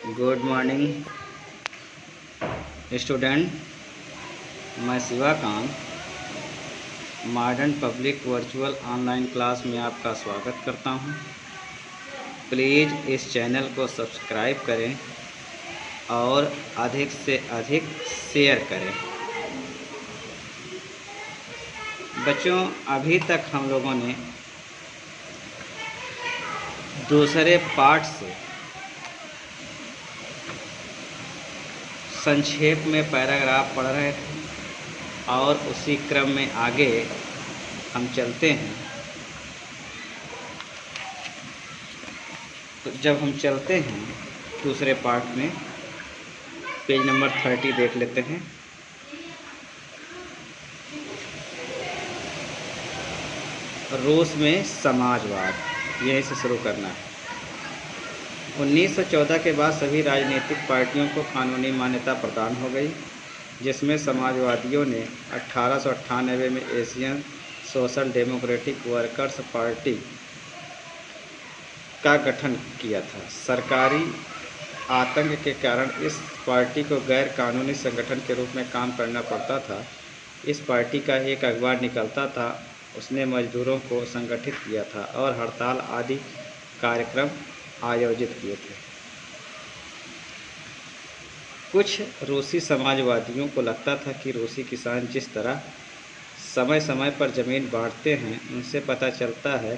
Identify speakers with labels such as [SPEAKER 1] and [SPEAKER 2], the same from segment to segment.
[SPEAKER 1] Good morning student. मैं Shivakant modern public virtual online class में आपका स्वागत करता हूं। प्लीज़ इस चैनल को सब्सक्राइब करें और अधिक से अधिक शेयर करें। बच्चों, अभी तक हम लोगों ने दूसरे पार्ट से संक्षेप में पैराग्राफ पढ़ रहे थे और उसी क्रम में आगे हम चलते हैं। तो जब हम चलते हैं दूसरे पार्ट में, पेज नंबर 30 देख लेते हैं। रूस में समाजवाद, यहीं से शुरू करना है। 1914 के बाद सभी राजनीतिक पार्टियों को कानूनी मान्यता प्रदान हो गई, जिसमें समाजवादियों ने 1898 में Asian social democratic workers party का गठन किया था। सरकारी आतंक के कारण इस पार्टी को गैर कानूनी संगठन के रूप में काम करना पड़ता था। इस पार्टी का एक अखबार निकलता था, उसने मजदूरों को संगठित किया था और हड़ताल आदि कार्यक्रम आयोजित किए थे। कुछ रूसी समाजवादियों को लगता था कि रूसी किसान जिस तरह समय समय पर ज़मीन बांटते हैं, उनसे पता चलता है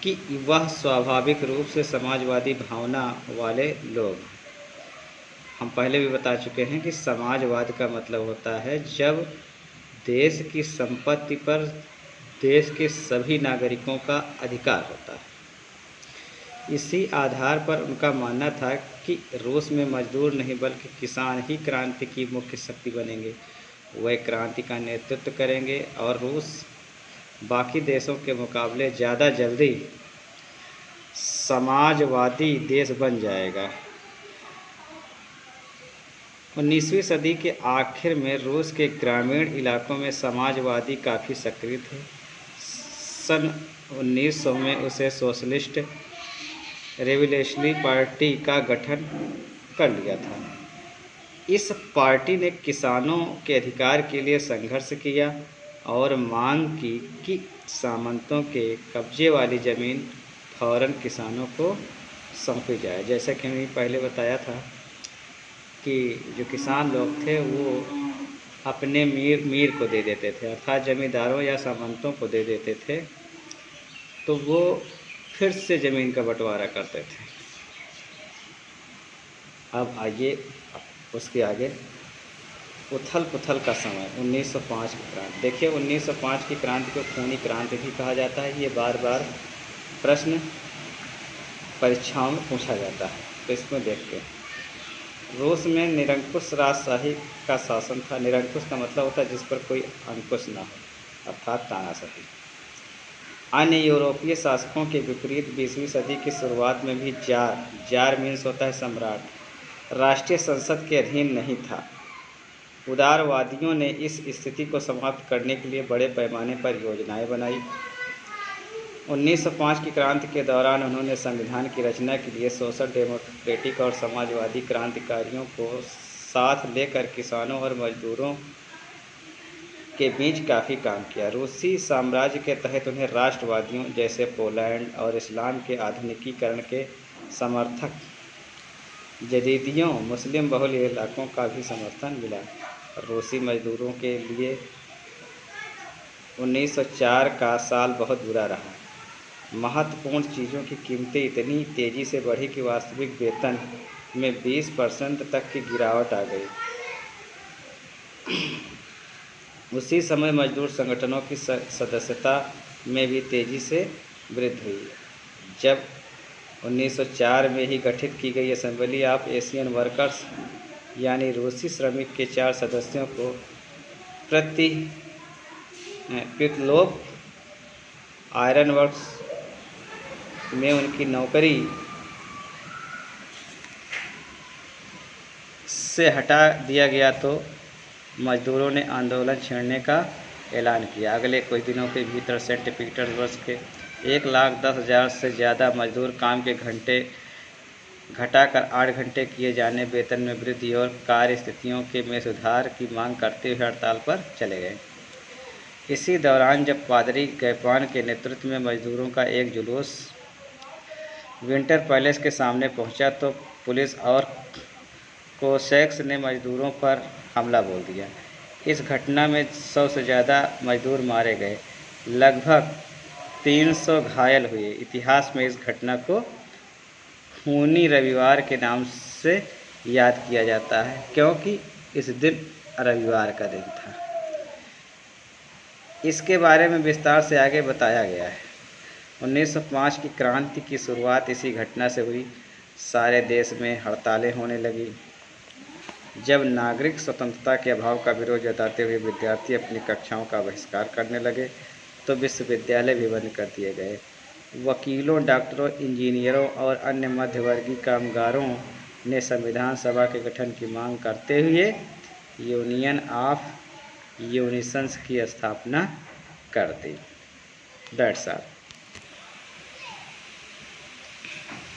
[SPEAKER 1] कि वह स्वाभाविक रूप से समाजवादी भावना वाले लोग। हम पहले भी बता चुके हैं कि समाजवाद का मतलब होता है जब देश की संपत्ति पर देश के सभी नागरिकों का अधिकार होता है। इसी आधार पर उनका मानना था कि रूस में मजदूर नहीं बल्कि किसान ही क्रांति की मुख्य शक्ति बनेंगे। वे क्रांति का नेतृत्व करेंगे और रूस बाकी देशों के मुकाबले ज़्यादा जल्दी समाजवादी देश बन जाएगा। 19वीं सदी के आखिर में रूस के ग्रामीण इलाकों में समाजवादी काफ़ी सक्रिय थे। सन 1900 में उसे सोशलिस्ट रेवोल्यूशनरी पार्टी का गठन कर लिया था। इस पार्टी ने किसानों के अधिकार के लिए संघर्ष किया और मांग की कि सामंतों के कब्जे वाली ज़मीन फौरन किसानों को सौंपी जाए। जैसा कि मैंने पहले बताया था कि जो किसान लोग थे वो अपने मीर को दे देते थे, अर्थात जमींदारों या सामंतों को दे देते थे, तो वो फिर से ज़मीन का बंटवारा करते थे। अब आइए उसके आगे, उथल पुथल का समय, 1905 की क्रांति। देखिए, 1905 की क्रांति को खूनी क्रांति भी कहा जाता है। ये बार बार प्रश्न परीक्षाओं में पूछा जाता है, तो इसमें देखते हैं। रूस में निरंकुश राजशाही का शासन था। निरंकुश का मतलब होता है जिस पर कोई अंकुश ना हो, अर्थात तानाशाही। अन्य यूरोपीय शासकों के विपरीत 20वीं सदी की शुरुआत में भी जार मीन्स होता है सम्राट, राष्ट्रीय संसद के अधीन नहीं था। उदारवादियों ने इस स्थिति को समाप्त करने के लिए बड़े पैमाने पर योजनाएं बनाई। 1905 की क्रांति के दौरान उन्होंने संविधान की रचना के लिए सोशल डेमोक्रेटिक और समाजवादी क्रांतिकारियों को साथ लेकर किसानों और मजदूरों के बीच काफ़ी काम किया। रूसी साम्राज्य के तहत उन्हें राष्ट्रवादियों जैसे पोलैंड और इस्लाम के आधुनिकीकरण के समर्थक जदीदियों, मुस्लिम बहुल इलाकों का भी समर्थन मिला। रूसी मजदूरों के लिए 1904 का साल बहुत बुरा रहा। महत्वपूर्ण चीज़ों की कीमतें इतनी तेज़ी से बढ़ी कि वास्तविक वेतन में 20% तक की गिरावट आ गई। उसी समय मजदूर संगठनों की सदस्यता में भी तेज़ी से वृद्धि हुई। जब 1904 में ही गठित की गई असेंबली ऑफ एशियन वर्कर्स यानी रूसी श्रमिक के 4 सदस्यों को पितलोप आयरन वर्क्स में उनकी नौकरी से हटा दिया गया, तो मजदूरों ने आंदोलन छेड़ने का ऐलान किया। अगले कुछ दिनों के भीतर सेंट पीटर्सबर्ग के 1,10,000 से ज़्यादा मजदूर काम के घंटे घटाकर 8 घंटे किए जाने, वेतन में वृद्धि और कार्य स्थितियों के में सुधार की मांग करते हुए हड़ताल पर चले गए। इसी दौरान जब पादरी गैपान के नेतृत्व में मजदूरों का एक जुलूस विंटर पैलेस के सामने पहुंचा तो पुलिस और कोसैक्स ने मजदूरों पर हमला बोल दिया। इस घटना में 100 से ज़्यादा मजदूर मारे गए, लगभग 300 घायल हुए। इतिहास में इस घटना को खूनी रविवार के नाम से याद किया जाता है, क्योंकि इस दिन रविवार का दिन था। इसके बारे में विस्तार से आगे बताया गया है। 1905 की क्रांति की शुरुआत इसी घटना से हुई। सारे देश में हड़तालें होने लगी। जब नागरिक स्वतंत्रता के अभाव का विरोध जताते हुए विद्यार्थी अपनी कक्षाओं का बहिष्कार करने लगे तो विश्वविद्यालय भी बंद कर दिए गए। वकीलों, डॉक्टरों, इंजीनियरों और अन्य मध्यवर्गीय कामगारों ने संविधान सभा के गठन की मांग करते हुए यूनियन ऑफ यूनियंस की स्थापना कर दी। That's all.